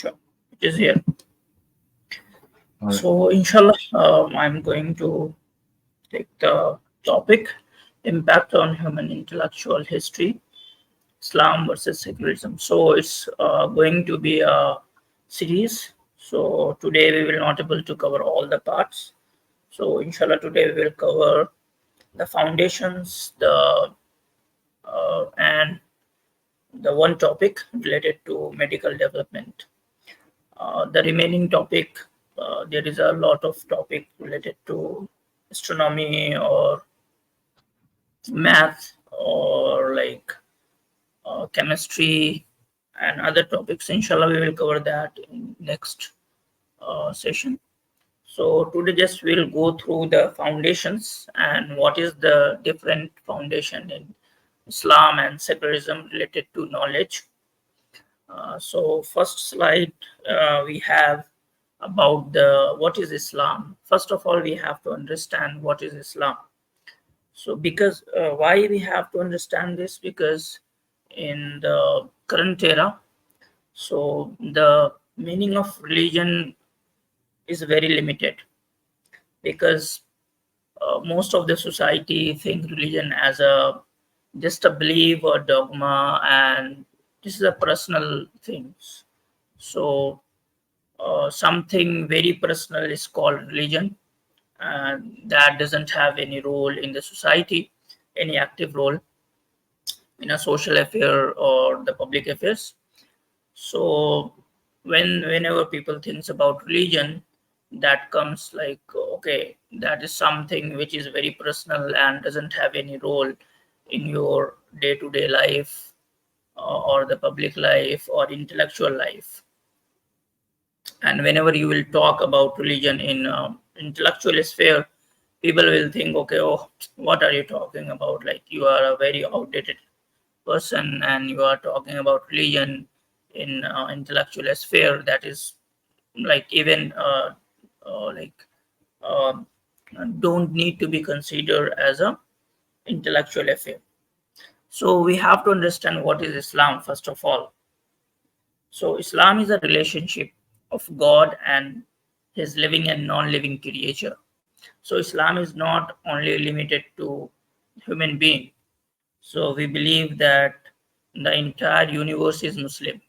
Sure, it is here. All right. So, inshallah, I'm going to take the topic impact on human intellectual history, Islam versus secularism. So, it's going to be a series. So, today we will not able to cover all the parts. So, inshallah, today we will cover the foundations, the and the one topic related to medical development. The remaining topic, there is a lot of topic related to astronomy or math or like chemistry and other topics. Inshallah, we will cover that in next session. So today just we'll go through the foundations and what is the different foundation in Islam and secularism related to knowledge. So first slide we have about the what is Islam. First of all, we have to understand what is Islam. So because why we have to understand this, because in the current era, so the meaning of religion is very limited, because most of the society think religion as a just a belief or dogma, and this is a personal things. So something very personal is called religion, and that doesn't have any role in the society, any active role in a social affair or the public affairs. So whenever people thinks about religion, that comes like, okay, that is something which is very personal and doesn't have any role in your day-to-day life, or the public life or intellectual life. And whenever you will talk about religion in intellectual sphere, people will think, okay, oh, what are you talking about? Like, you are a very outdated person and you are talking about religion in intellectual sphere. That is like even like uh, don't need to be considered as a intellectual affair. So we have to understand what is Islam first of all. So Islam is a relationship of God and his living and non-living creature. So Islam is not only limited to human being. So we believe that the entire universe is Muslim,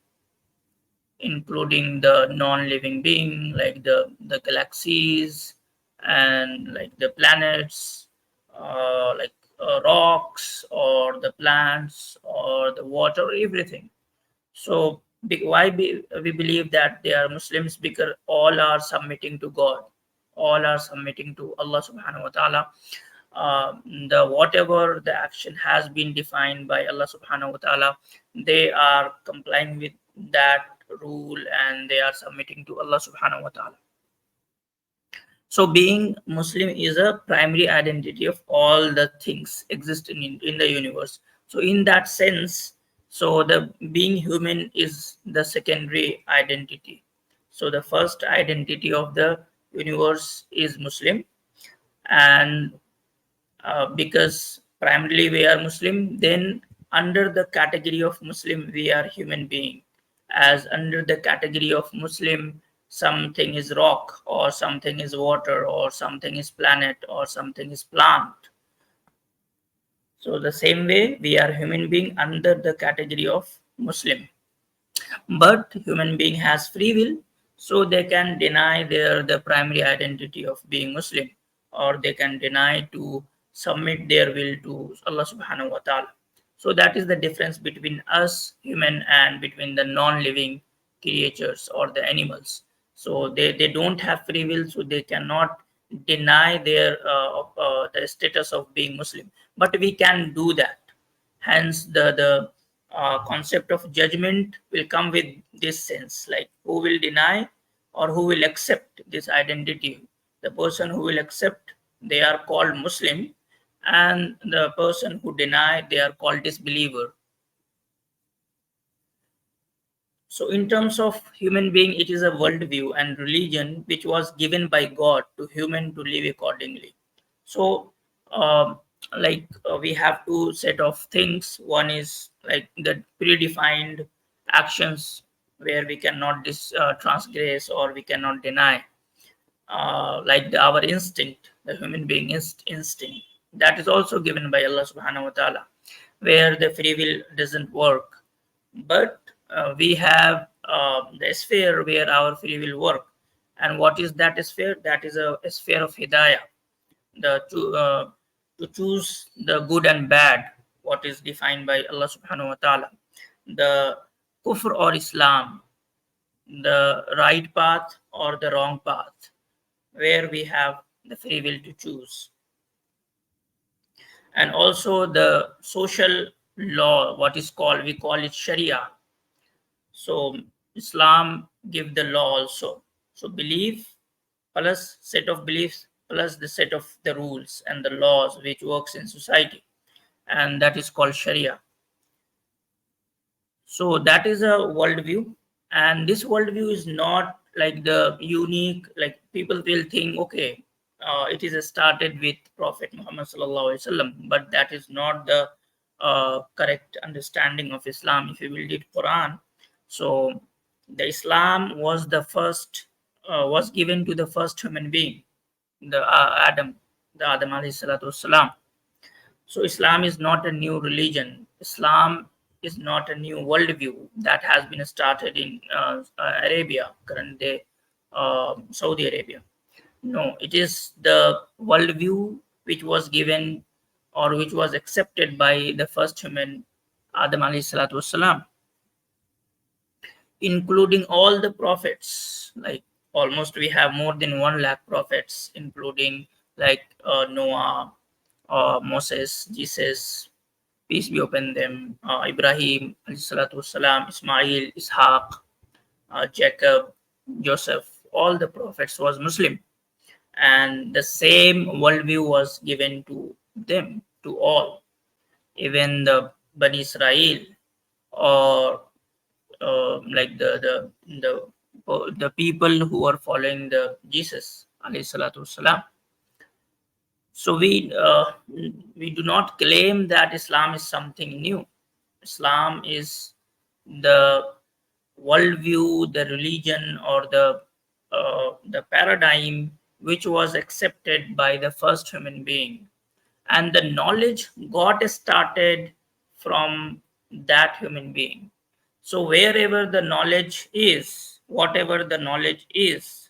including the non-living being like the galaxies and like the planets, like rocks or the plants or the water, everything. So we believe that they are Muslims? Because all are submitting to God, all are submitting to Allah subhanahu wa ta'ala. The whatever the action has been defined by Allah subhanahu wa ta'ala, they are complying with that rule and they are submitting to Allah subhanahu wa ta'ala. So being Muslim is a primary identity of all the things existing in the universe. So in that sense, so the being human is the secondary identity. So the first identity of the universe is Muslim, and because primarily we are Muslim, then under the category of Muslim we are human being. As under the category of Muslim, something is rock or something is water or something is planet or something is plant. So the same way we are human being under the category of Muslim. But human being has free will, so they can deny their the primary identity of being Muslim, or they can deny to submit their will to Allah subhanahu wa ta'ala. So that is the difference between us human and between the non-living creatures or the animals. So they don't have free will, so they cannot deny their the status of being Muslim. But we can do that. Hence the concept of judgment will come with this sense, like who will deny or who will accept this identity. The person who will accept, they are called Muslim, and the person who deny, they are called disbeliever. So in terms of human being, it is a worldview and religion which was given by God to human to live accordingly. So we have two set of things. One is like the predefined actions where we cannot transgress or we cannot deny, like our instinct, the human being instinct, that is also given by Allah subhanahu wa ta'ala, where the free will doesn't work. But we have the sphere where our free will work. And what is that sphere? That is a sphere of hidayah, the to choose the good and bad, what is defined by Allah subhanahu wa ta'ala, the kufr or Islam, the right path or the wrong path, where we have the free will to choose. And also the social law, what is called, we call it Sharia. So Islam give the law also. So belief plus set of beliefs plus the set of the rules and the laws which works in society, and that is called Sharia. So that is a worldview, and this worldview is not like the unique, like people will think, okay, it is started with Prophet Muhammad sallallahu alaihi wasallam, but that is not the correct understanding of Islam. If you will read Quran, so the Islam was the first, was given to the first human being, the Adam alayhi salatu wasalam. So Islam is not a new religion. Islam is not a new worldview that has been started in Arabia, current day Saudi Arabia. No, it is the worldview which was given or which was accepted by the first human, Adam alayhi salatu wasalam, including all the prophets. Like almost we have more than 1 lakh prophets, including like Noah, Moses, Jesus, peace be upon them, Ibrahim, والسلام, Ismail, Ishaq, Jacob, Joseph, all the prophets was Muslim. And the same worldview was given to them, to all, even the Bani Israel, or like the people who are following the Jesus, alayhi salatu wasalam. So we do not claim that Islam is something new. Islam is the worldview, the religion, or the paradigm which was accepted by the first human being, and the knowledge got started from that human being. So wherever the knowledge is, whatever the knowledge is,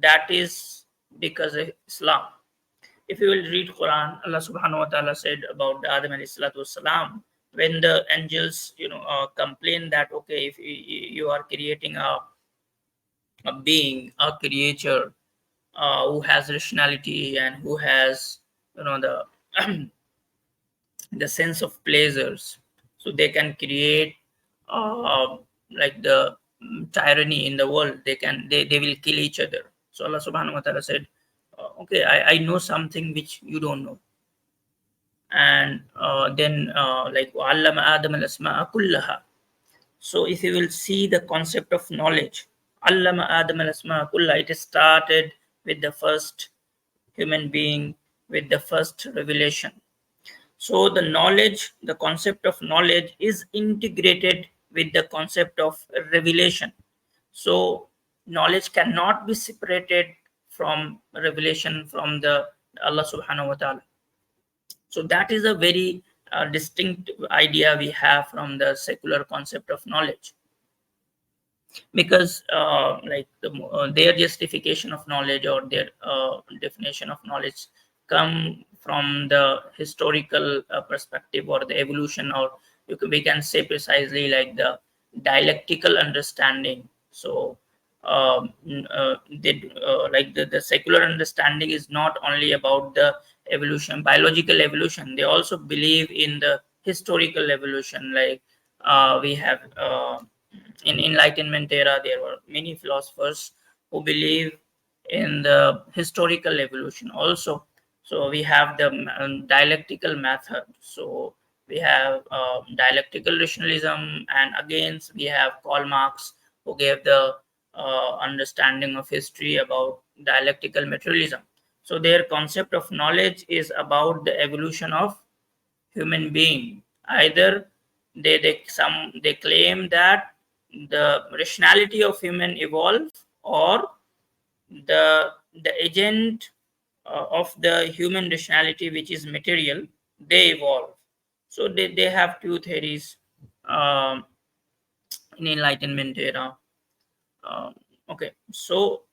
that is because of Islam. If you will read Quran, Allah subhanahu wa ta'ala said about the Adam alayhi salatu wasalam, when the angels, complain that, okay, if you are creating a being, a creature, who has rationality and who has, the the sense of pleasures, so they can create like the tyranny in the world, they will kill each other. So Allah subhanahu wa ta'ala said, okay, I know something which you don't know. And then like allama adam al asma'a kullaha. So if you will see the concept of knowledge, allama adam al asma'a kullaha, it started with the first human being, with the first revelation. So the knowledge, the concept of knowledge is integrated with the concept of revelation. So knowledge cannot be separated from revelation from the Allah subhanahu wa ta'ala. So that is a very distinct idea we have from the secular concept of knowledge, because their justification of knowledge or their definition of knowledge come from the historical perspective or the evolution, or we can say precisely like the dialectical understanding. So the secular understanding is not only about the evolution, biological evolution. They also believe in the historical evolution. Like we have in Enlightenment era, there were many philosophers who believe in the historical evolution also. So we have the dialectical method. So we have dialectical rationalism, and again we have Karl Marx, who gave the understanding of history about dialectical materialism. So their concept of knowledge is about the evolution of human being. Either they claim that the rationality of human evolve, or the agent of the human rationality, which is material, they evolve. So they have two theories um, in enlightenment era. um, okay, so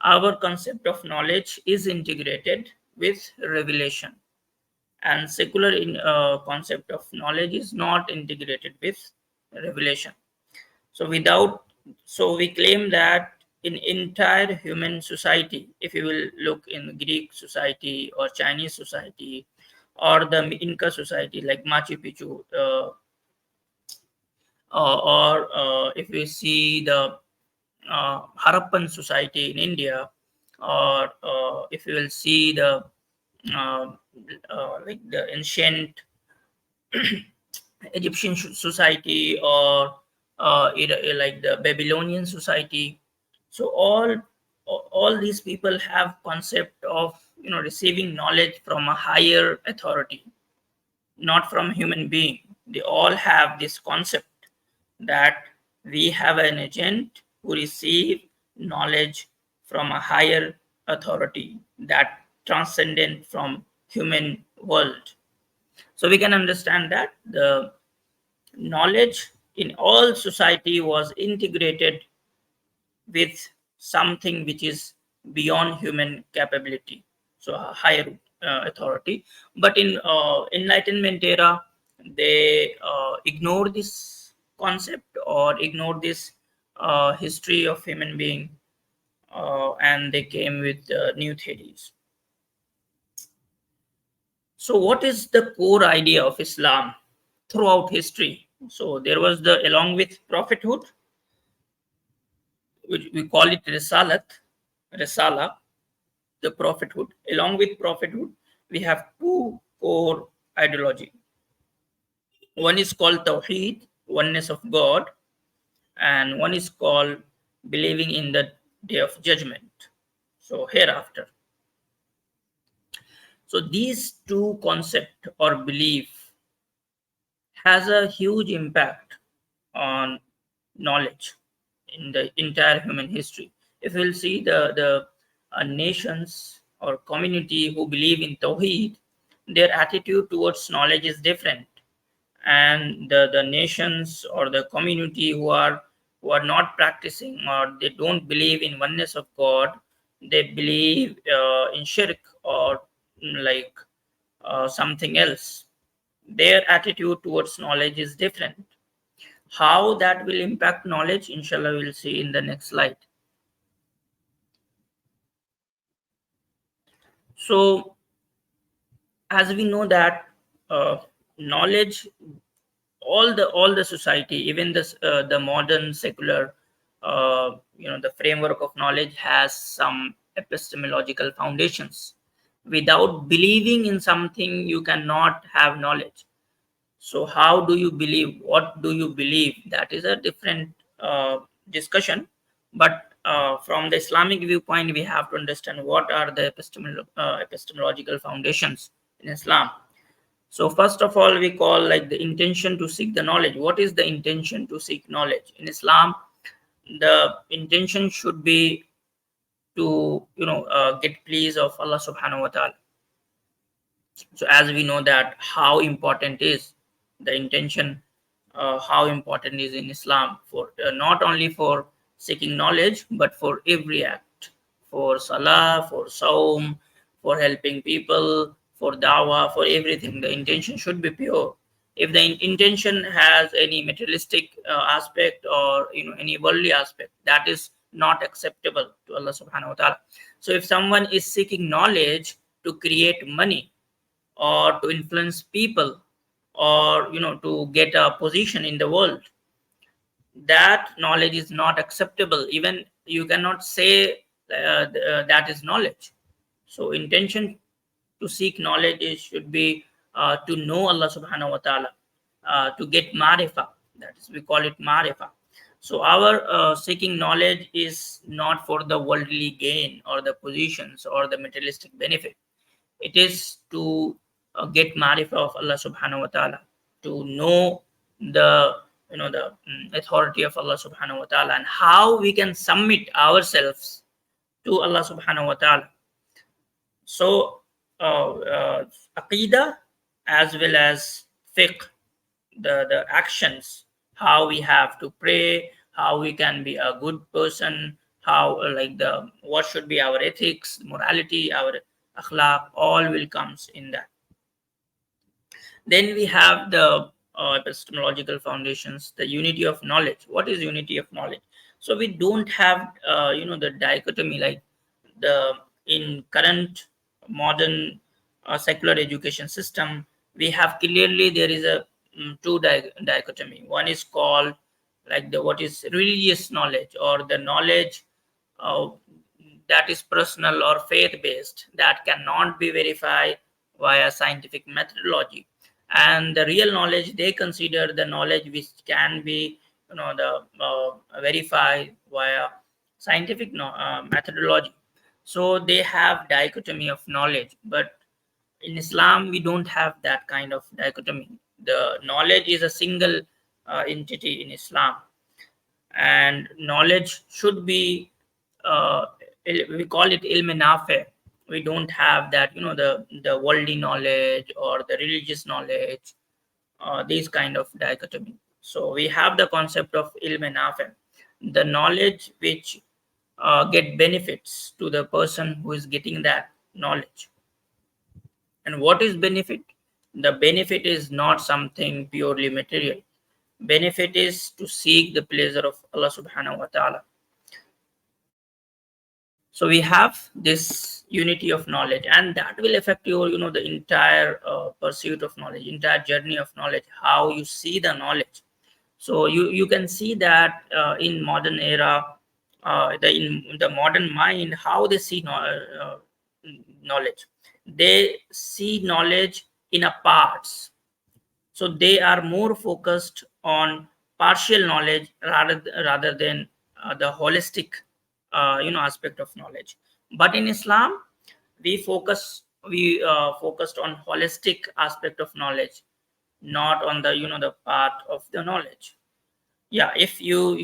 our concept of knowledge is integrated with revelation, and secular concept of knowledge is not integrated with revelation. So without, so we claim that in entire human society, if you will look in Greek society or Chinese society or the Inca society like Machu Picchu, or if we see the Harappan society in India, or if you will see the uh, like the ancient Egyptian society, or like the Babylonian society. So all these people have concept of receiving knowledge from a higher authority, not from human being. They all have this concept that we have an agent who receive knowledge from a higher authority that transcendent from human world. So we can understand that the knowledge in all society was integrated with something which is beyond human capability, so a higher authority. But in enlightenment era, they ignore this concept or ignore this history of human being, and they came with new theories. So what is the core idea of Islam throughout history? So there was the, along with prophethood, which we call it Risala, the prophethood. Along with prophethood, we have two core ideology. One is called Tawheed, oneness of God, and one is called believing in the day of judgment, so hereafter. So these two concept or belief has a huge impact on knowledge in the entire human history. If we'll see the nations or community who believe in Tawheed, their attitude towards knowledge is different, and the nations or the community who are not practicing or they don't believe in oneness of God, they believe in shirk or like something else. Their attitude towards knowledge is different. How that will impact knowledge, inshallah, we'll see in the next slide. So as we know that knowledge, all the society, even this the modern secular the framework of knowledge has some epistemological foundations. Without believing in something, you cannot have knowledge. So how do you believe? What do you believe? That is a different discussion. But from the Islamic viewpoint, we have to understand what are the epistemological foundations in Islam. So first of all, we call like the intention to seek the knowledge. What is the intention to seek knowledge in Islam? The intention should be to get please of Allah Subhanahu wa Taala. So as we know that how important is the intention, how important is in Islam for not only for seeking knowledge but for every act, for salah, for saum, for helping people, for dawah, for everything. The intention should be pure. If the intention has any materialistic aspect or any worldly aspect, that is not acceptable to Allah Subhanahu wa Taala. So if someone is seeking knowledge to create money or to influence people, or to get a position in the world, that knowledge is not acceptable. Even you cannot say that is knowledge. So intention to seek knowledge should be to know Allah Subhanahu wa Taala, to get marifa. That is, we call it marifa. So our seeking knowledge is not for the worldly gain or the positions or the materialistic benefit. It is to get marifa of Allah Subhanahu wa Taala, to know the the authority of Allah subhanahu wa ta'ala, and how we can submit ourselves to Allah subhanahu wa ta'ala. So aqidah as well as fiqh, the actions, how we have to pray, how we can be a good person, how like the what should be our ethics, morality, our akhlaq, all will comes in that. Then we have the epistemological foundations, the unity of knowledge. What is unity of knowledge? So we don't have the dichotomy like the in current modern secular education system. We have clearly there is a two dichotomy. One is called like the what is religious knowledge, or the knowledge uh, that is personal or faith based, that cannot be verified via scientific methodology. And the real knowledge, they consider the knowledge which can be the verified via scientific methodology. So they have dichotomy of knowledge, but in Islam we don't have that kind of dichotomy. The knowledge is a single entity in Islam, and knowledge should be we call it ilm nafi. We don't have that the worldly knowledge or the religious knowledge, these kind of dichotomy. So we have the concept of ilm nafi, the knowledge which get benefits to the person who is getting that knowledge. And what is benefit? The benefit is not something purely material. Benefit is to seek the pleasure of Allah subhanahu wa ta'ala. So we have this unity of knowledge, and that will affect your the entire pursuit of knowledge, entire journey of knowledge, how you see the knowledge. So you can see that in modern era, in the modern mind, how they see knowledge. They see knowledge in a parts. So they are more focused on partial knowledge rather than the holistic aspect of knowledge. But in Islam, we focused on holistic aspect of knowledge, not on the the part of the knowledge. Yeah, if you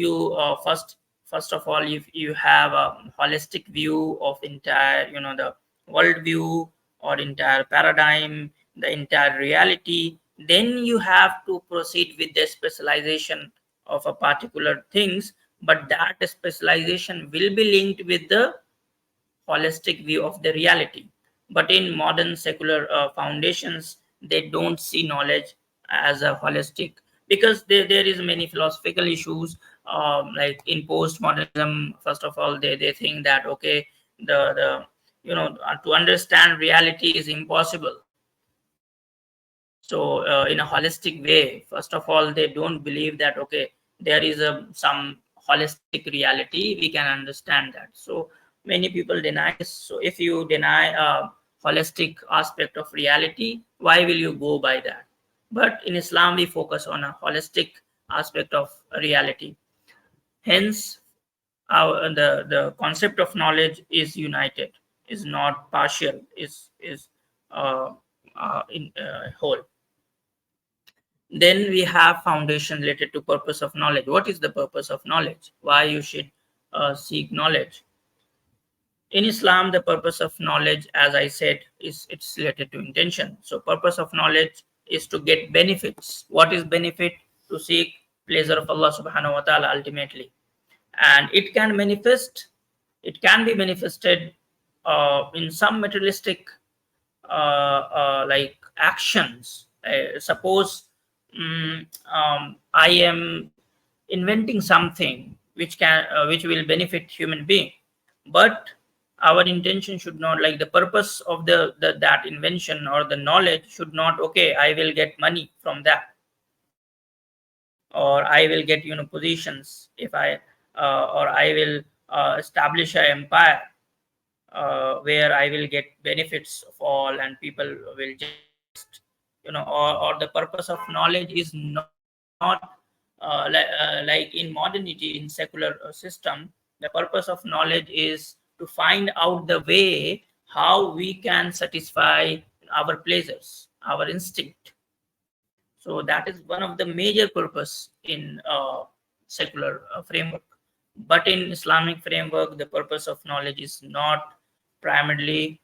first of all, if you have a holistic view of entire the world view or entire paradigm, the entire reality, then you have to proceed with the specialization of a particular things. But that specialization will be linked with the holistic view of the reality. But in modern secular foundations, they don't see knowledge as a holistic, because there is many philosophical issues, like in postmodernism. First of all, they think that okay, the to understand reality is impossible. So in a holistic way, first of all, they don't believe that okay, there is a some holistic reality, we can understand that. So many people deny this. So if you deny a holistic aspect of reality, why will you go by that? But in Islam, we focus on a holistic aspect of reality. Hence the concept of knowledge is united, is not partial, is uh, in whole. Then we have foundation related to purpose of knowledge. What is the purpose of knowledge? Why you should seek knowledge? In Islam, the purpose of knowledge, as I said, is it's related to intention. So purpose of knowledge is to get benefits. What is benefit? To seek pleasure of Allah subhanahu wa ta'ala ultimately. And it can be manifested in some materialistic like actions. Suppose I am inventing something which will benefit human being, but our intention should not, like the purpose of the that invention or the knowledge should not, okay, I will get money from that, or I will get positions if I or I will establish an empire where I will get benefits of all and people will just or the purpose of knowledge is not like in modernity, in secular system, the purpose of knowledge is to find out the way how we can satisfy our pleasures, our instinct. So that is one of the major purpose in secular framework. But in Islamic framework, the purpose of knowledge is not primarily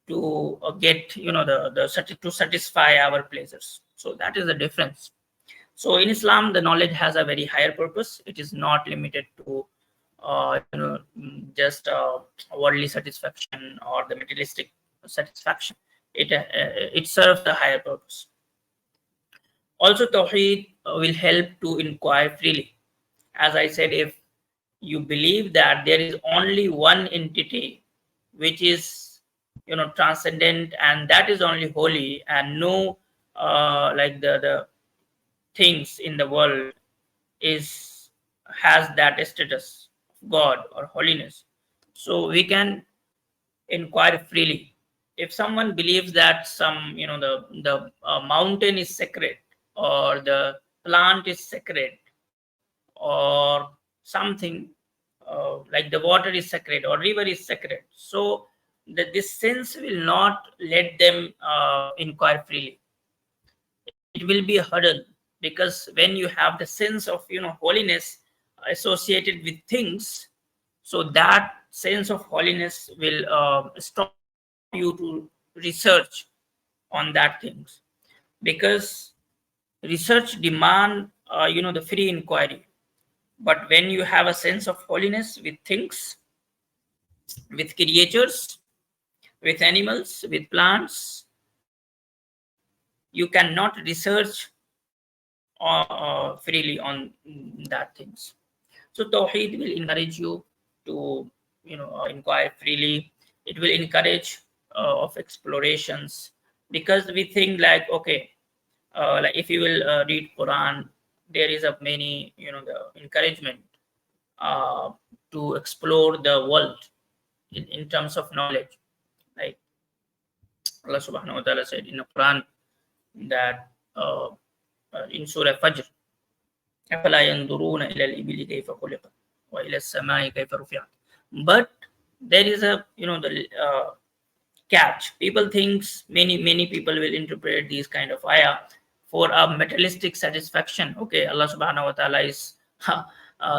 to get to satisfy our pleasures. So that is the difference. So in Islam, the knowledge has a very higher purpose. It is not limited to just worldly satisfaction or the materialistic satisfaction. It serves a higher purpose. Also, Tawheed will help to inquire freely. As I said, if you believe that there is only one entity which is transcendent, and that is only holy, and no like the things in the world is has that status of God or holiness, so we can inquire freely. If someone believes that some the mountain is sacred, or the plant is sacred, or something like the water is sacred or river is sacred, so that this sense will not let them inquire freely. It will be a hurdle, because when you have the sense of holiness associated with things, so that sense of holiness will stop you to research on that things, because research demand the free inquiry. But when you have a sense of holiness with things, with creatures, with animals, with plants, you cannot research freely on that things. So Tawheed will encourage you to inquire freely. It will encourage of explorations, because we think like, okay, like if you will read Quran, there is a many the encouragement uh, to explore the world in terms of knowledge. Like Allah subhanahu wa ta'ala said in the Quran that in Surah Fajr, أَفَلَا يَنْظُرُونَ إِلَى الْإِبِلِ كَيْفَ خُلِقَتْ وَإِلَى السَّمَاءِ كَيْفَ رُفِعَتْ. But there is a the catch. People thinks, many people will interpret these kind of ayah for a materialistic satisfaction. Okay, Allah subhanahu wa ta'ala is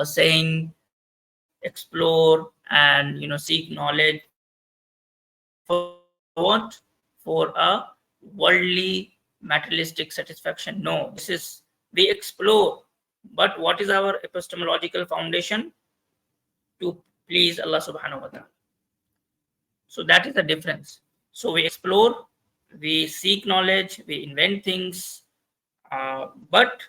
saying explore and seek knowledge for what? For a worldly materialistic satisfaction. No, this is, we explore, but what is our epistemological foundation? To please Allah subhanahu wa ta'ala. So that is the difference. So we explore, we seek knowledge, we invent things, but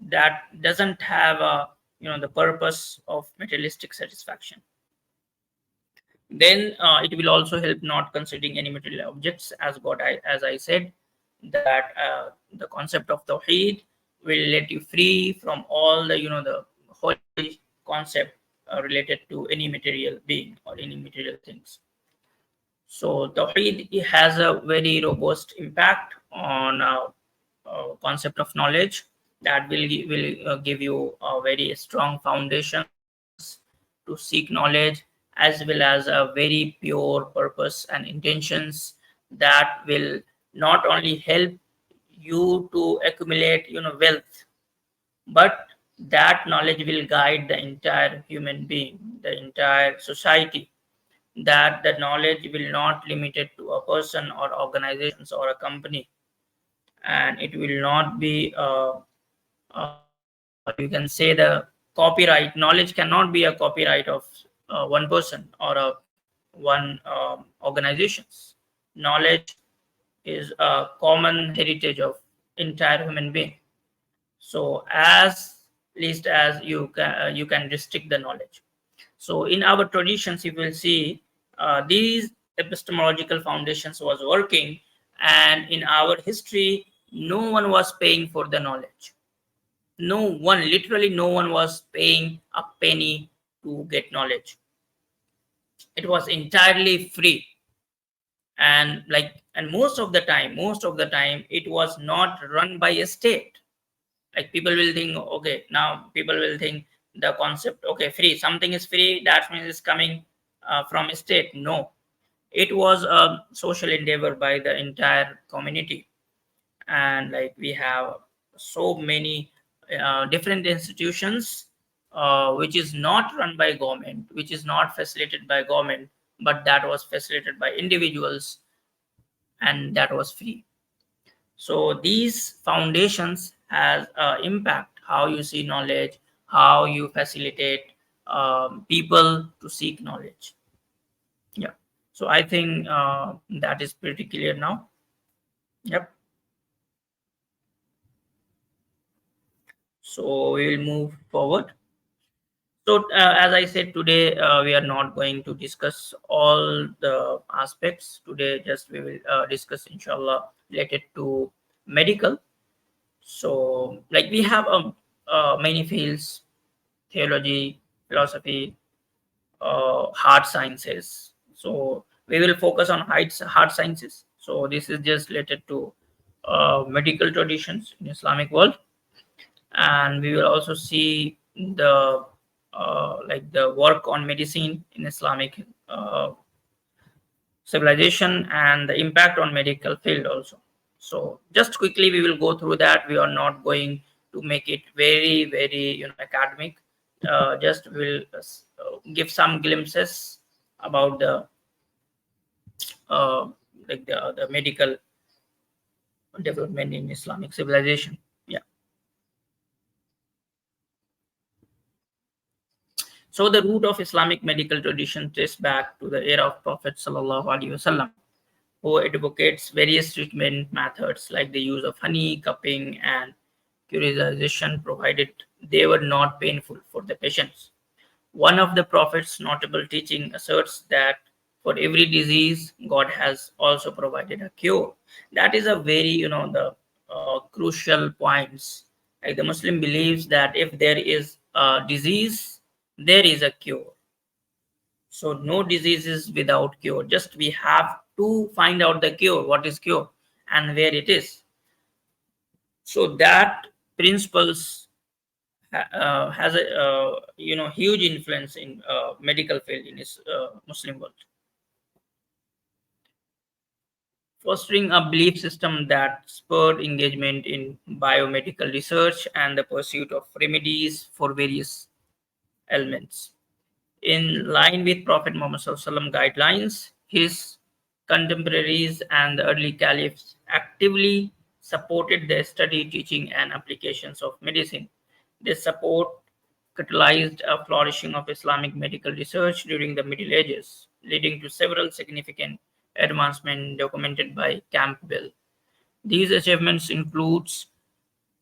that doesn't have a the purpose of materialistic satisfaction. Then it will also help not considering any material objects, as I said, that the concept of Tawheed will let you free from all the the holy concept related to any material being or any material things. So Tawheed has a very robust impact on concept of knowledge, that will give you a very strong foundations to seek knowledge, as well as a very pure purpose and intentions that will not only help you to accumulate wealth, but that knowledge will guide the entire human being, the entire society. That the knowledge will not limit it to a person or organizations or a company, and it will not be you can say the copyright. Knowledge cannot be a copyright of one person or a one organizations. Knowledge is a common heritage of entire human being. So as least as you can restrict the knowledge. So in our traditions, you will see these epistemological foundations was working, and in our history, no one was paying for the knowledge. No one, literally no one was paying a penny to get knowledge. It was entirely free. And most of the time it was not run by a state. Like people will think, okay, now people will think the concept, okay, free, something is free, that means it's coming from a state. No, it was a social endeavor by the entire community. And like we have so many different institutions which is not run by government, which is not facilitated by government, but that was facilitated by individuals, and that was free. So these foundations has impact how you see knowledge, how you facilitate people to seek knowledge. Yeah. So I think that is pretty clear now. Yep. So we will move forward. So as I said, today we are not going to discuss all the aspects. Today, just we will discuss, inshallah, related to medical. So, like we have many fields: theology, philosophy, hard sciences. So we will focus on hard sciences. So this is just related to medical traditions in Islamic world, and we will also see the like the work on medicine in Islamic civilization and the impact on medical field also. So just quickly we will go through that. We are not going to make it very academic. Just will give some glimpses about the uh, like the medical development in Islamic civilization. Yeah. So the root of Islamic medical tradition traces back to the era of Prophet Sallallahu Alaihi Wasallam, who advocates various treatment methods like the use of honey, cupping, and cauterization, provided they were not painful for the patients. One of the Prophet's notable teaching asserts that for every disease, God has also provided a cure. That is a very, the crucial points. Like the Muslim believes that if there is a disease, there is a cure. So no disease is without cure. Just we have to find out the cure, what is cure, and where it is. So that principles has a huge influence in medical field in this Muslim world, fostering a belief system that spurred engagement in biomedical research and the pursuit of remedies for various ailments. In line with Prophet Muhammad SAW guidelines, his contemporaries and the early caliphs actively supported the study, teaching, and applications of medicine. This support catalyzed a flourishing of Islamic medical research during the Middle Ages, leading to several significant advancements documented by Campbell. These achievements includes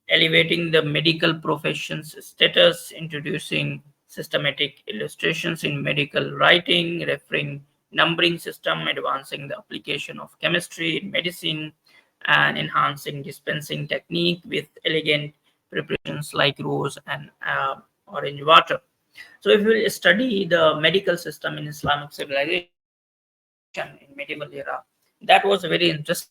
elevating the medical profession's status, introducing systematic illustrations in medical writing, referring numbering system, advancing the application of chemistry in medicine, and enhancing dispensing technique with elegant preparations like rose and orange water. So, if we study the medical system in Islamic civilization in medieval era, that was very interesting.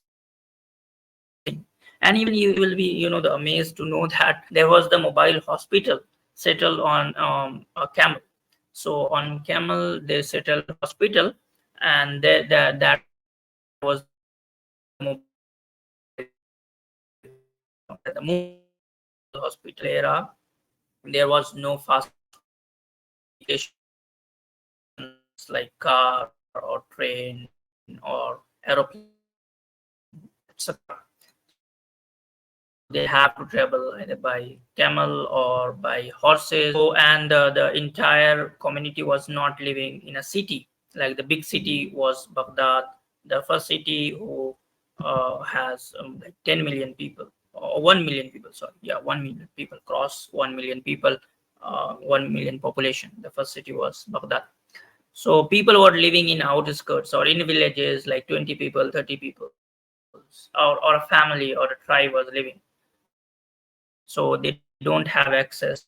And even you will be, the amazed to know that there was the mobile hospital settled on a camel. So on camel they settled the hospital, and that was the mobile hospital era. That the moment the mobile hospital era, there was no fast communication, there was no fast communication like car or train or aeroplane, etc. So they have to travel either by camel or by horses. So and the entire community was not living in a city. Like the big city was Baghdad, the first city who has like 10 million people, or 1 million people. Sorry, yeah, 1 million people, cross 1 million people, 1 million population. The first city was Baghdad. So people were living in outskirts or in villages, like 20 people, 30 people, or a family or a tribe was living. So they don't have access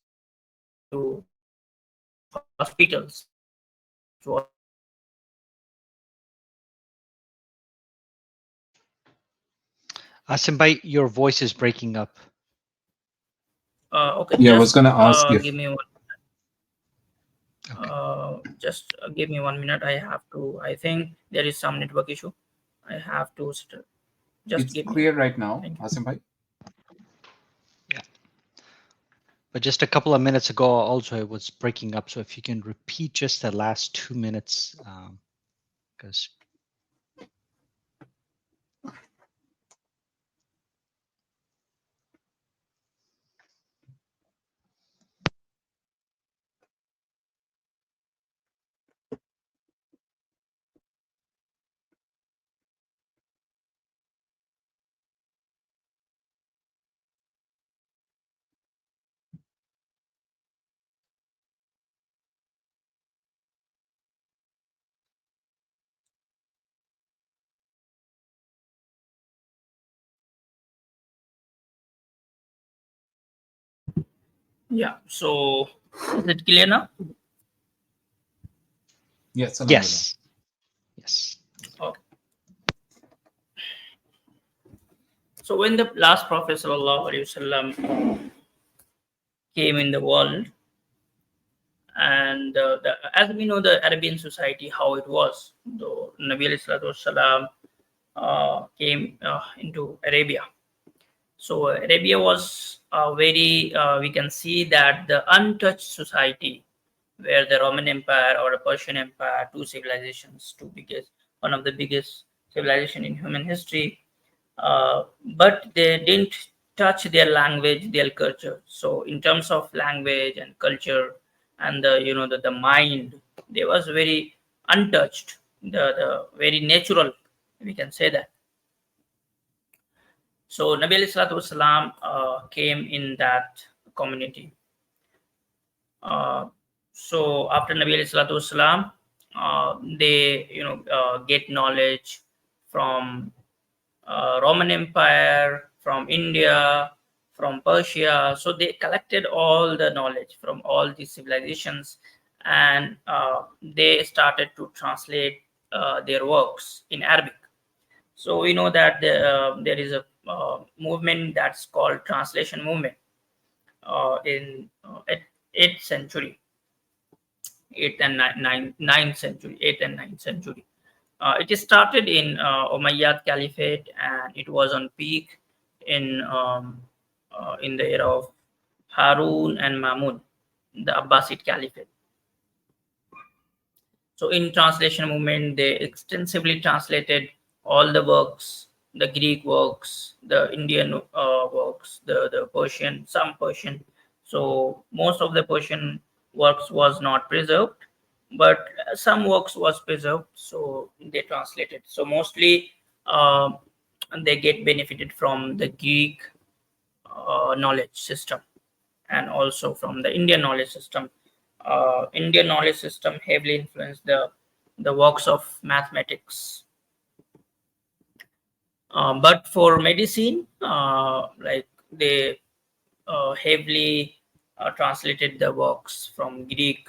to hospitals. So they have to travel either by camel or by horses. Asim bhai, your voice is breaking up. Okay, Yeah, I just was gonna ask if give me one. Okay. Just give me 1 minute. I have to. I think there is some network issue. I have to. Just it's give me. clear right now, Thank you. Asim bhai. But just a couple of minutes ago, also it was breaking up. So if you can repeat just the last 2 minutes, because Yeah. So is it clear now? Yes. yes, yes. Okay. So when the last Prophet sallallahu alaihi wasallam came in the world, and as we know, the Arabian society, how it was, though Nabi alayhi salatu wasalam came into Arabia. So Arabia was very, we can see that the untouched society, where the Roman Empire or the Persian Empire, two civilizations, two biggest, one of the biggest civilization in human history, uh, but they didn't touch their language, their culture. So in terms of language and culture and the mind, they was very untouched, the very natural, we can say that. So Nabi alayhi salatu wasalam came in that community. So after Nabi alayhi salatu wasalam, they get knowledge from Roman Empire, from India, from Persia. So they collected all the knowledge from all these civilizations, and they started to translate their works in Arabic. So we know that there is a movement that's called translation movement in 8th century, 8th and 9th century, 8th and 9th century. It started in Umayyad Caliphate, and it was on peak in the era of Harun and Mahmud, the Abbasid Caliphate. So in translation movement, they extensively translated all the works, the Greek works, the Indian works, the Persian, some Persian. So most of the Persian works was not preserved, but some works was preserved. So they translated. So mostly uh, they get benefited from the Greek knowledge system, and also from the Indian knowledge system. Indian knowledge system heavily influenced the works of mathematics. But for medicine, like they heavily translated the works from Greek.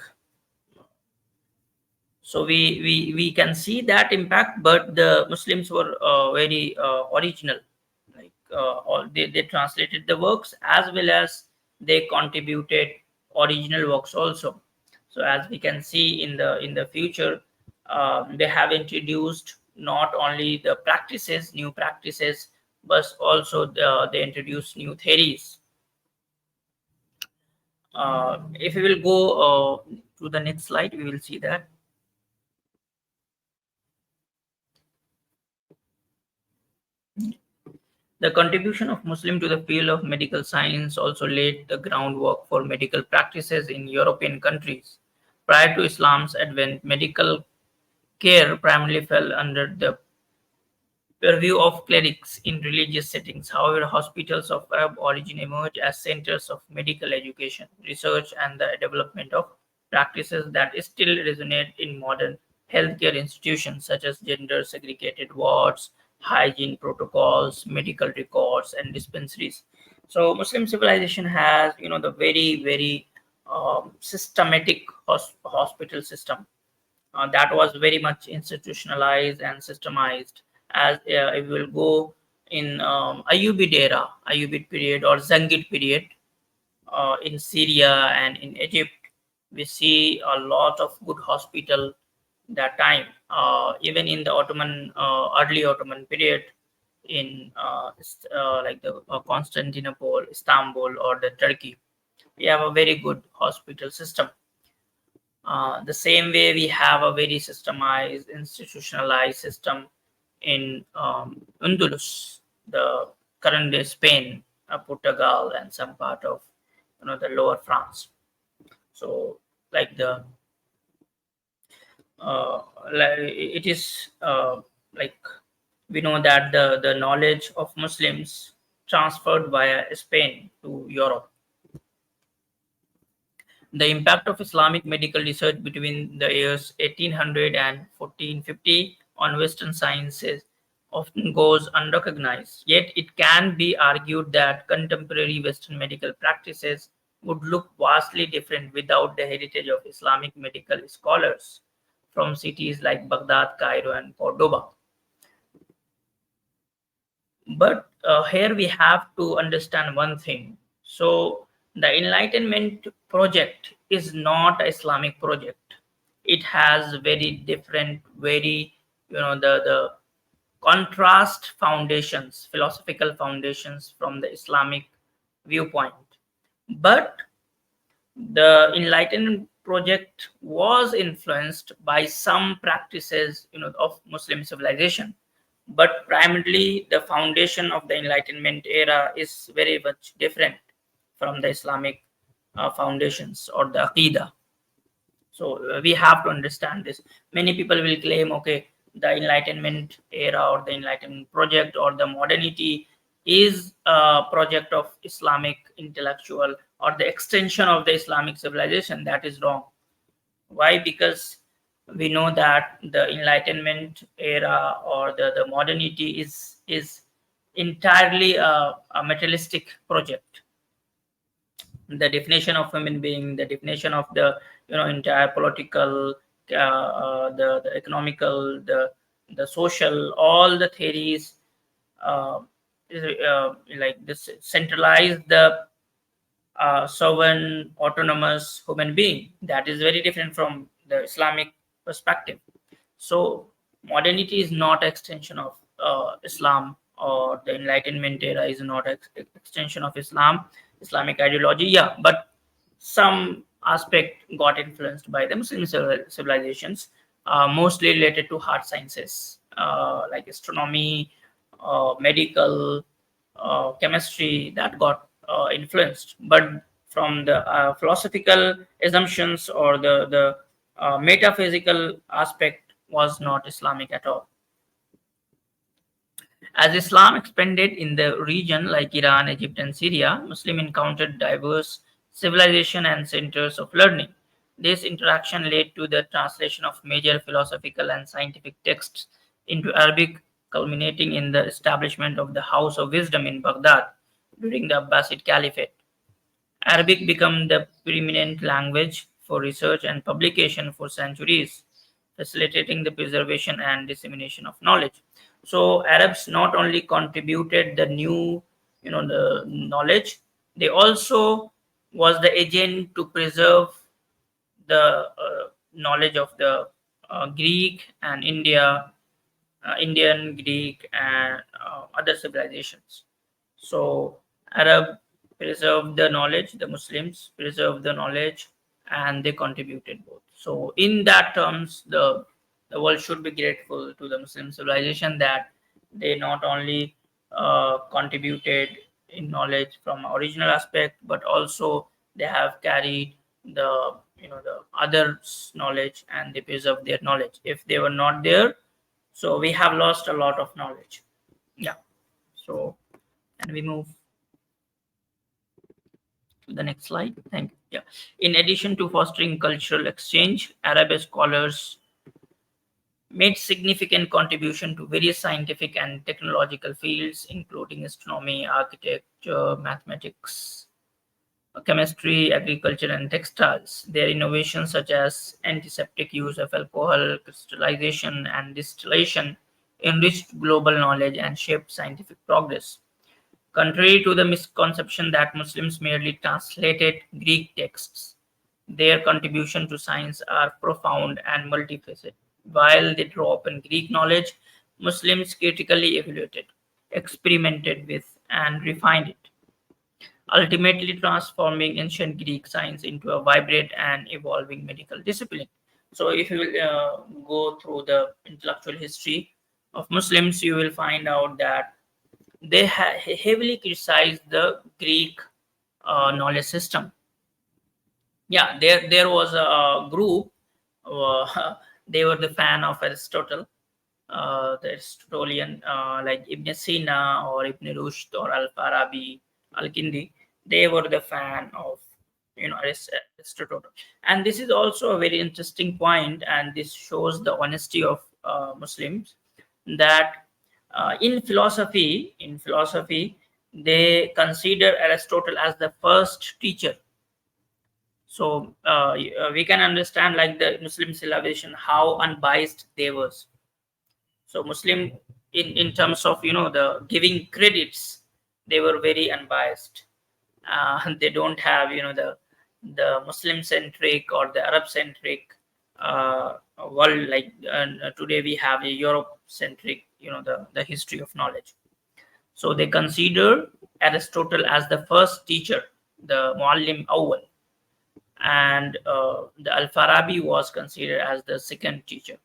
So we can see that impact, but the Muslims were very original. Like they translated the works, as well as they contributed original works also. So as we can see in the future, they have introduced not only the practices, new practices, but also they introduced new theories. If we will go to the next slide, we will see that. The contribution of Muslim to the field of medical science also laid the groundwork for medical practices in European countries. Prior to Islam's advent, medical care primarily fell under the purview of clerics in religious settings. However, hospitals of Arab origin emerged as centers of medical education, research, and the development of practices that still resonate in modern healthcare institutions, such as gender segregated wards, hygiene protocols, medical records, and dispensaries. So, Muslim civilization has, the very, very systematic hospital system that was very much institutionalized and systemized. As it will go in Ayyubid era, Ayyubid period or Zangid period in Syria and in Egypt, we see a lot of good hospital that time. Even in the early Ottoman period, in like the Constantinople, Istanbul, or the Turkey. we have a very good hospital system. The same way we have a very systemized, institutionalized system in Undulus, the current day Spain, Portugal, and some part of the lower France. So, like the it is like we know that the knowledge of Muslims transferred via Spain to Europe. The impact of Islamic medical research between the years 1800 and 1450 on Western sciences often goes unrecognized, yet it can be argued that contemporary Western medical practices would look vastly different without the heritage of Islamic medical scholars from cities like Baghdad, Cairo, and Cordoba. But here we have to understand one thing. So the Enlightenment project is not an Islamic project. It has very different, very the contrast foundations, philosophical foundations from the Islamic viewpoint. But the Enlightenment project was influenced by some practices of Muslim civilization, but primarily the foundation of the Enlightenment era is very much different from the Islamic foundations or the Aqidah. So we have to understand this. Many people will claim, okay, the Enlightenment era or the Enlightenment project or the modernity is a project of Islamic intellectual or the extension of the Islamic civilization. That is wrong. Why? Because we know that the Enlightenment era or the modernity is entirely a materialistic project. The definition of human being, the definition of the entire political, the economical, the social, all the theories, uh, like this centralize the sovereign autonomous human being. That is very different from the Islamic perspective. So modernity is not extension of Islam, or the Enlightenment era is not extension of Islamic ideology. Yeah, but some aspect got influenced by the Muslim civilizations, mostly related to hard sciences, like astronomy, medical, chemistry, that got influenced. But from the philosophical assumptions or the metaphysical aspect was not Islamic at all. As Islam expanded in the region like Iran, Egypt, and Syria, Muslims encountered diverse civilization and centers of learning. This interaction led to the translation of major philosophical and scientific texts into Arabic, culminating in the establishment of the House of Wisdom in Baghdad during the Abbasid Caliphate. Arabic became the preeminent language for research and publication for centuries, facilitating the preservation and dissemination of knowledge. So Arabs not only contributed the new, the knowledge, they also was the agent to preserve the knowledge of the Greek and Indian, Greek, and other civilizations. So Arab preserved the knowledge, the Muslims preserved the knowledge, and they contributed both. So in that terms, the world should be grateful to the Muslim civilization that they not only contributed in knowledge from original aspect, but also they have carried the others' knowledge and they preserve their knowledge. If they were not there, so we have lost a lot of knowledge. Yeah. So and we move to the next slide. Thank you. Yeah. In addition to fostering cultural exchange, Arab scholars made significant contribution to various scientific and technological fields, including astronomy, architecture, mathematics, chemistry, agriculture, and textiles. Their innovations, such as antiseptic use of alcohol, crystallization, and distillation, enriched global knowledge and shaped scientific progress. Contrary to the misconception that Muslims merely translated Greek texts, their contribution to science are profound and multifaceted. While they draw upon Greek knowledge, Muslims critically evaluated, experimented with, and refined it. ultimately transforming ancient Greek science into a vibrant and evolving medical discipline. So, if you will go through the intellectual history of Muslims, you will find out that they heavily criticized the Greek knowledge system. Yeah, there was a group. They were the fan of Aristotle, the Aristotelian, like Ibn Sina or Ibn Rushd or Al Farabi, Al Kindi. They were the fan of Aristotle, and this is also a very interesting point, and this shows the honesty of Muslims, that in philosophy they consider Aristotle as the first teacher. So we can understand, like, the Muslim civilization, how unbiased they was. So Muslim, in terms of the giving credits, they were very unbiased. They don't have the Muslim centric or the Arab centric world, like today we have a Europe centric, the history of knowledge. So they consider Aristotle as the first teacher, the Muallim Awwal, and the Al Farabi was considered as the second teacher.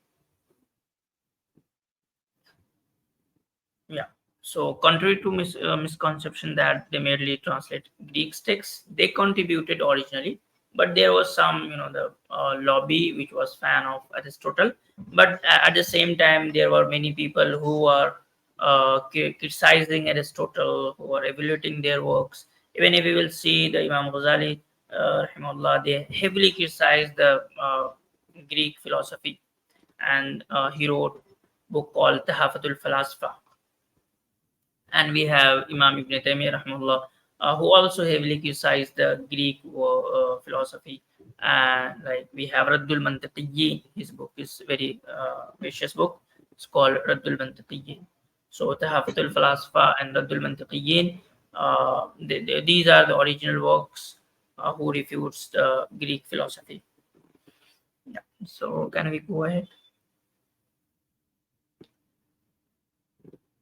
Yeah. So, contrary to misconception that they merely translate Greek texts, they contributed originally, but there was some, the lobby which was fan of Aristotle. But at the same time, there were many people who are criticizing Aristotle, who are evaluating their works. Even if we will see the Imam Ghazali, rahimahullah, they heavily criticized the Greek philosophy, and he wrote book called Tahafatul Falasfa. And we have Imam Ibn Taymiyyah rahimahullah, who also heavily criticized the Greek philosophy. And like we have Raddul Mantiqiyyin, his book is very precious book. It's called Raddul Mantiqiyyin. So Tahafatul Falasfa and Raddul Mantiqiyyin, these are the original works who refutes the Greek philosophy. Yeah. So can we go ahead?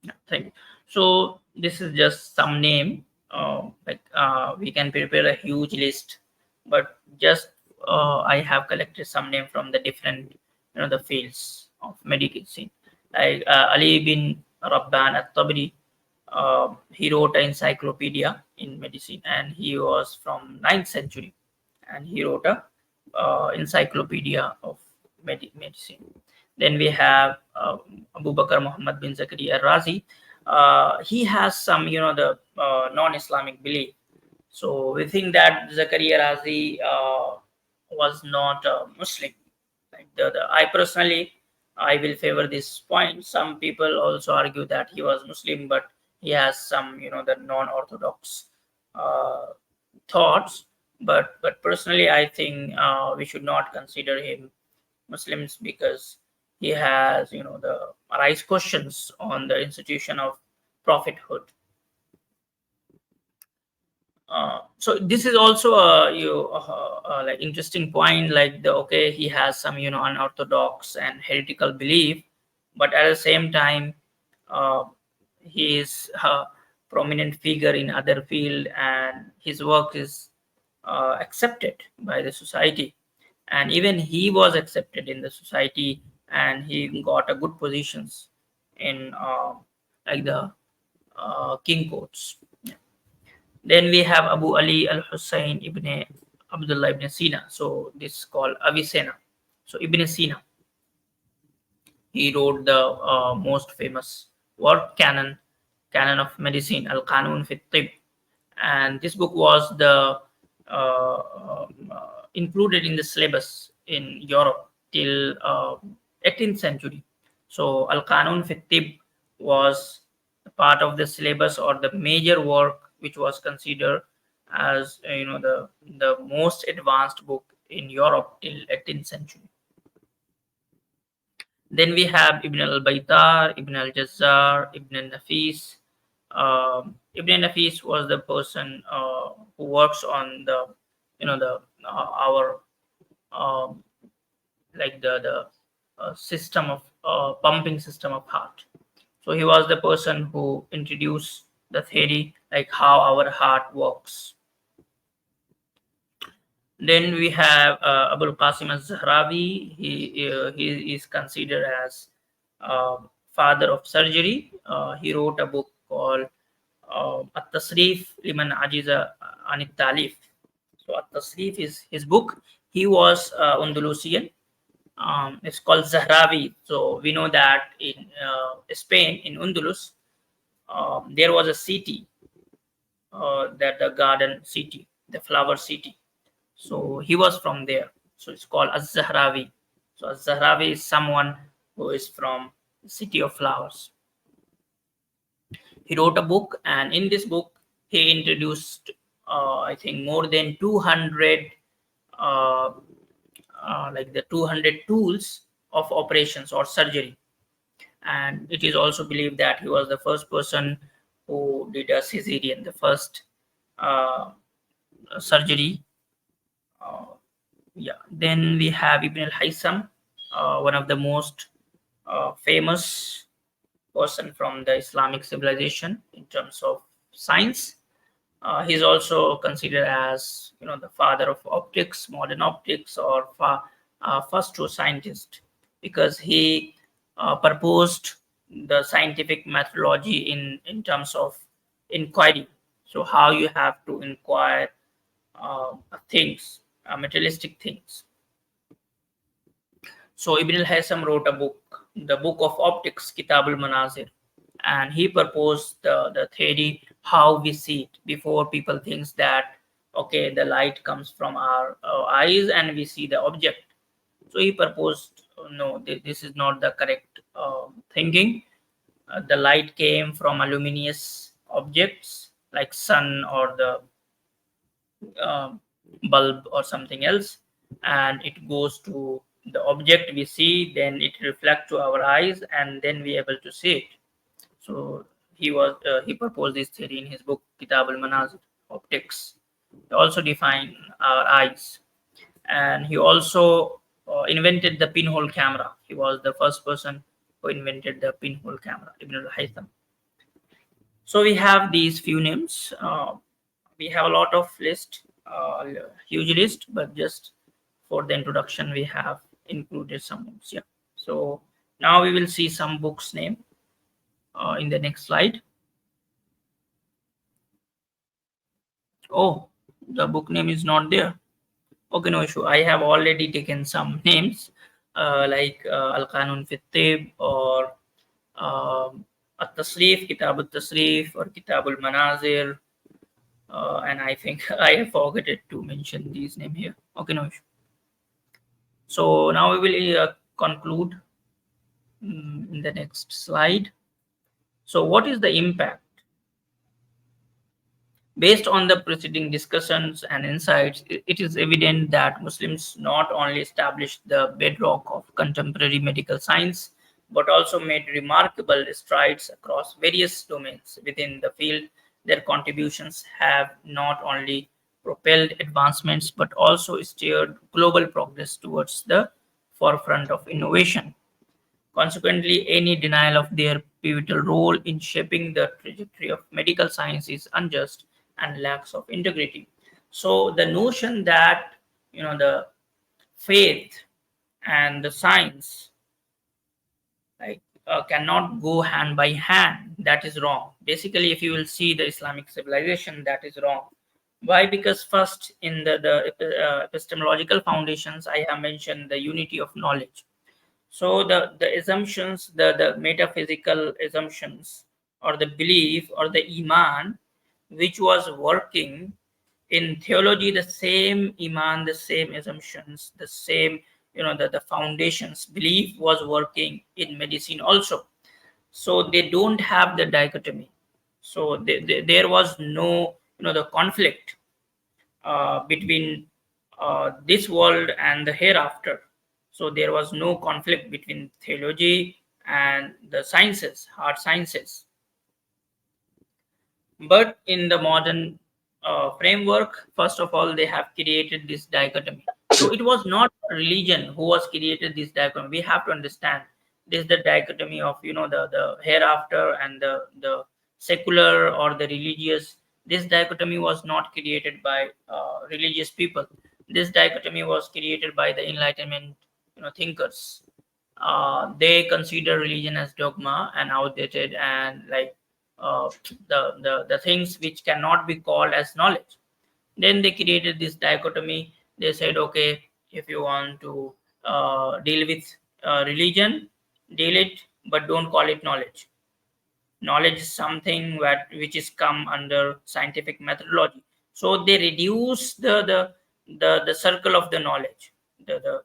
Yeah, thank you. So this is just some name. We can prepare a huge list, but just I have collected some name from the different, the fields of medicine. Like Ali bin Rabban at-Tabri, he wrote an encyclopedia in medicine, and he was from 9th century, and he wrote a encyclopedia of medicine. Then we have Abu Bakr Muhammad bin Zakaria Razi. He has some, the non-Islamic belief. So we think that Zakaria Razi was not a Muslim. Like I personally, I will favor this point. Some people also argue that he was Muslim, but he has some, the non-orthodox uh, thoughts. But personally, I think we should not consider him Muslims, because he has, the arise questions on the institution of prophethood. So this is also a like interesting point, like the okay, he has some, unorthodox and heretical belief, but at the same time uh, he is a prominent figure in other field, and his work is accepted by the society, and even he was accepted in the society, and he got a good positions in like the king courts. Then we have Abu Ali al Hussein ibn Abdullah ibn Sina. So this is called Avicenna. So Ibn Sina, he wrote the most famous work, Canon of Medicine, Al Qanun fi Tib, and this book was the included in the syllabus in Europe till 18th century. So Al Qanun fi Tib was part of the syllabus, or the major work which was considered as the most advanced book in Europe till 18th century. Then we have Ibn al-Baitar, Ibn al-Jazzar, Ibn al-Nafis. Ibn Nafis was the person who works on the, the our um, like the system of pumping system of heart. So he was the person who introduced the theory, like how our heart works. Then we have Abul Qasim al-Zahrawi. He is considered as uh, father of surgery. He wrote a book called At-Tasrif Liman Ajiza Anit Talif. So At-Tasrif is his book. He was Andalusian. It's called Zahrawi. So we know that in Spain, in Andalus, there was a city, that the garden city, the flower city. So he was from there. So it's called Az-Zahrawi. So Az-Zahrawi is someone who is from the city of flowers. He wrote a book, and in this book, he introduced, I think, more than 200, uh, like the 200 tools of operations or surgery. And it is also believed that he was the first person who did a cesarean, the first uh, surgery. Uh, yeah. Then we have Ibn al-Haytham, one of the most famous person from the Islamic civilization in terms of science. He's also considered as, the father of optics, modern optics, or first true scientist, because he proposed the scientific methodology in terms of inquiry. So how you have to inquire things, materialistic things. So Ibn al-Haytham wrote a book, the Book of Optics, Kitab al-Manazir, and he proposed the theory how we see it before people thinks that, okay, the light comes from our eyes and we see the object. So he proposed, no, this is not the correct thinking. The light came from a luminous objects like sun or the um bulb or something else, and it goes to the object we see, then it reflects to our eyes, and then we able to see it. So he proposed this theory in his book Kitab al-Manazir, optics. He also defined our eyes, and he also invented the pinhole camera. He was the first person who invented the pinhole camera, Ibn al-Haytham. So we have these few names. We have a lot of list, huge list, but just for the introduction, we have included some names. Yeah. So now we will see some books name in the next slide. Oh, the book name is not there. Okay, no issue. I have already taken some names, like Al Qanun Fit Tib, or At Tasrif, Kitab Al Tasrif, or Kitab Al Manazir. And I think I have forgotten to mention these name here. Okay, no issue. So now we will conclude in the next slide. So what is the impact? Based on the preceding discussions and insights, it is evident that Muslims not only established the bedrock of contemporary medical science, but also made remarkable strides across various domains within the field. Their contributions have not only propelled advancements, but also steered global progress towards the forefront of innovation. Consequently, any denial of their pivotal role in shaping the trajectory of medical science is unjust and lacks of integrity. So the notion that, the faith and the science, like, cannot go hand by hand, that is wrong. Basically, if you will see the Islamic civilization, that is wrong. Why? Because first, in the epistemological foundations, I have mentioned the unity of knowledge. So the assumptions, the metaphysical assumptions, or the belief, or the iman, which was working in theology, the same iman, the same assumptions, the same, the foundations belief was working in medicine also. So they don't have the dichotomy. So there was no, the conflict between this world and the hereafter. So there was no conflict between theology and the sciences, hard sciences. But in the modern framework, first of all, they have created this dichotomy. So it was not religion who was created this dichotomy. We have to understand this is the dichotomy of, the hereafter and the secular or the religious. This dichotomy was not created by religious people, This dichotomy was created by the Enlightenment, thinkers. They consider religion as dogma and outdated, and like the things which cannot be called as knowledge. Then they created this dichotomy. They said, okay, if you want to deal with religion, deal it, but don't call it knowledge. Knowledge is something which is come under scientific methodology. So they reduce the circle of the knowledge. The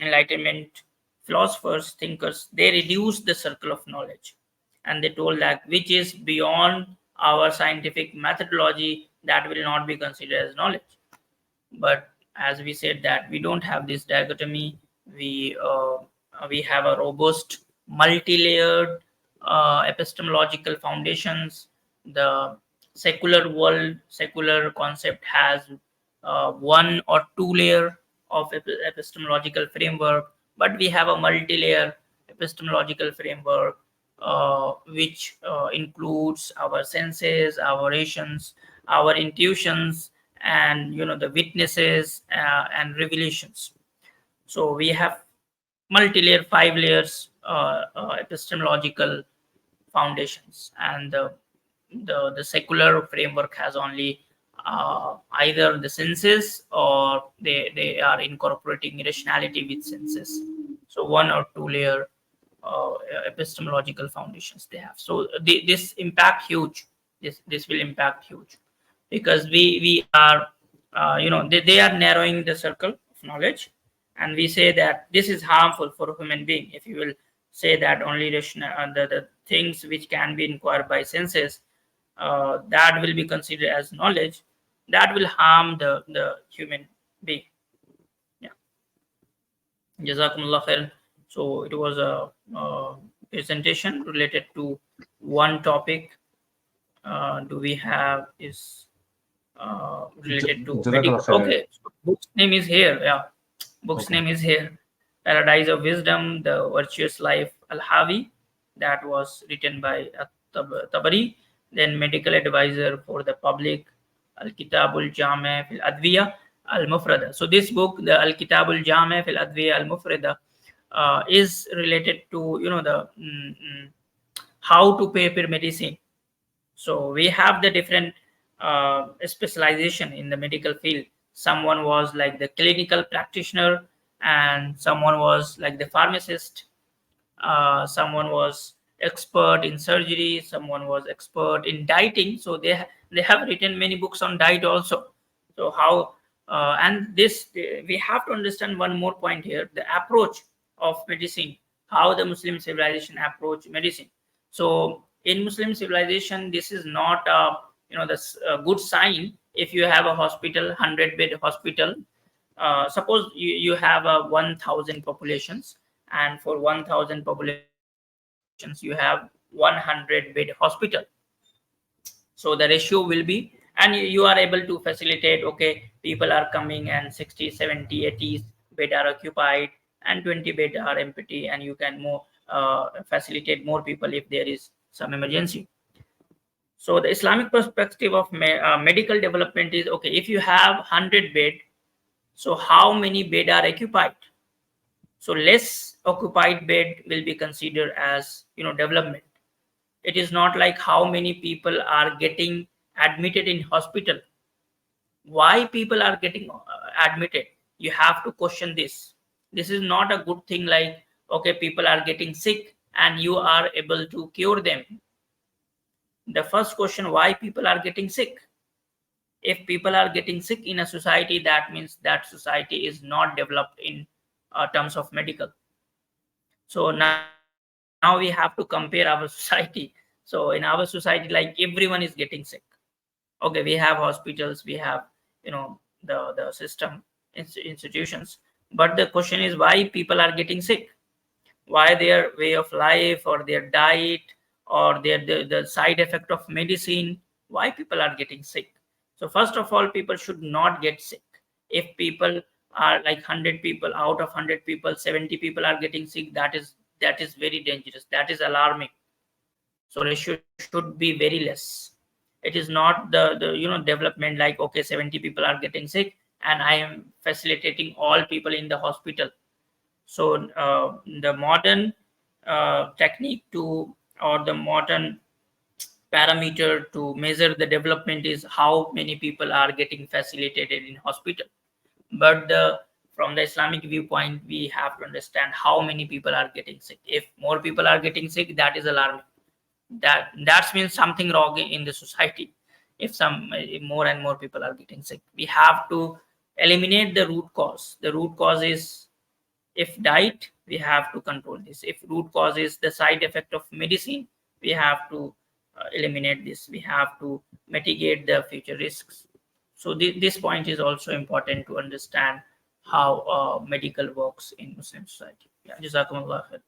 Enlightenment philosophers, thinkers, they reduce the circle of knowledge, and they told that which is beyond our scientific methodology, that will not be considered as knowledge. But as we said, that we don't have this dichotomy. We have a robust, multi-layered epistemological foundations. The secular world, secular concept has one or two layer of epistemological framework, but we have a multi-layer epistemological framework, which includes our senses, our rations, our intuitions, and the witnesses and revelations. So we have multi-layer, 5 layers epistemological foundations, and the secular framework has only either the senses, or they are incorporating rationality with senses. So 1 or 2 layer uh, epistemological foundations they have. So this impact huge. This will impact huge, because we are they are narrowing the circle of knowledge, and we say that this is harmful for a human being. If you will say that only the things which can be inquired by senses, that will be considered as knowledge, that will harm the human being. Yeah. Jazakumullah khair. So it was a presentation related to one topic. Do we have is related to Jazakallah medical? khair. Okay, so book's name is here. Yeah, book's Okay. name is here. Paradise of Wisdom, The Virtuous Life, Al-Havi. That was written by Tabari. Then medical advisor for the public, Al-Kitabul Jame fil Adwiya Al-Mufrada. So this book, the Al-Kitabul Jame fil Adwiya Al-Mufrada, is related to the how to prepare medicine. So we have the different specialization in the medical field. Someone was like the clinical practitioner, and someone was like the pharmacist. Someone was expert in surgery. Someone was expert in dieting. So they have written many books on diet also. So how and this we have to understand one more point here: the approach of medicine, how the Muslim civilization approach medicine. So in Muslim civilization, this is not a good sign. If you have a hospital, 100-bed hospital, suppose you have a 1,000 populations, and for 1,000 populations you have 100-bed hospital. So the ratio will be, and you are able to facilitate, okay, people are coming and 60, 70, 80 bed are occupied, and 20 bed are empty, and you can more facilitate more people if there is some emergency. So the Islamic perspective of medical development is, okay, if you have 100 bed, so how many bed are occupied? So less occupied bed will be considered as development. It is not like how many people are getting admitted in hospital. Why people are getting admitted? You have to question this. This is not a good thing, like, okay, people are getting sick and you are able to cure them. The first question, why people are getting sick? If people are getting sick in a society, that means that society is not developed in terms of medical. So now we have to compare our society. So in our society, like, everyone is getting sick. Okay, we have hospitals, we have the system, institutions, but the question is why people are getting sick. Why their way of life, or their diet, or the side effect of medicine, why people are getting sick. So first of all, people should not get sick. If people are like 100 people, out of 100 people 70 people are getting sick, that is very dangerous, that is alarming. So ratio should be very less. It is not the development, like, okay, 70 people are getting sick and I am facilitating all people in the hospital. So the modern technique to, or the modern parameter to measure the development is how many people are getting facilitated in hospital. But from the Islamic viewpoint, we have to understand how many people are getting sick. If more people are getting sick, that is alarming. That means something wrong in the society. If more and more people are getting sick, we have to eliminate the root cause. The root cause is, if diet, we have to control this. If root cause is the side effect of medicine, we have to eliminate this. We have to mitigate the future risks. So this point is also important to understand how medical works in Muslim society. Yeah, jazakumullah khair.